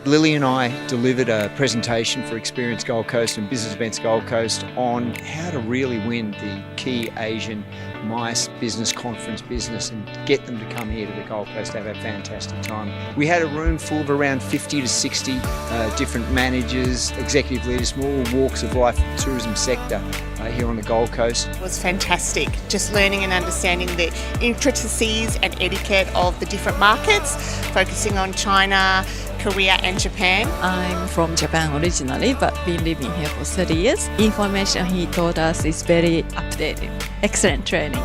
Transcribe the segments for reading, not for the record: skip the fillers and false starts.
Lily and I delivered a presentation for Experience Gold Coast and Business Events Gold Coast on how to really win the key Asian MICE business conference business and get them to come here to the Gold Coast to have a fantastic time. We had a room full of around 50 to 60 different managers, executive leaders from all walks of life in the tourism sector here on the Gold Coast. It was fantastic, just learning and understanding the intricacies and etiquette of the different markets, focusing on China, Korea and Japan. I'm from Japan originally, but been living here for 30 years. Information he taught us is very updated. Excellent training.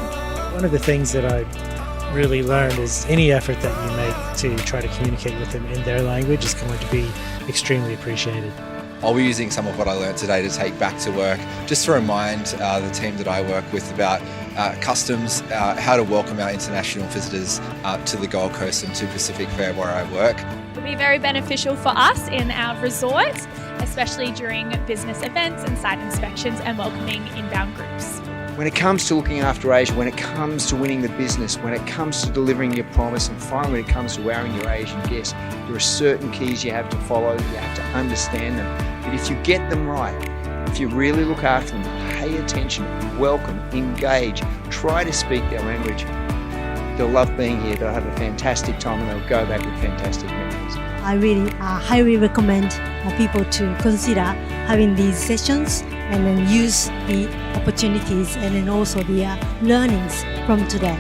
One of the things that I really learned is any effort that you make to try to communicate with them in their language is going to be extremely appreciated. I'll be using some of what I learned today to take back to work, just to remind the team that I work with about customs, how to welcome our international visitors to the Gold Coast and to Pacific Fair where I work. It will be very beneficial for us in our resort, especially during business events and site inspections and welcoming inbound groups. When it comes to looking after Asia, when it comes to winning the business, when it comes to delivering your promise, and finally when it comes to wowing your Asian guests, there are certain keys you have to follow, you have to understand them. But if you get them right, if you really look after them, pay attention, welcome, engage, try to speak their language, they'll love being here, they'll have a fantastic time and they'll go back with fantastic memories. I really highly recommend people to consider having these sessions and then use the opportunities and then also the learnings from today.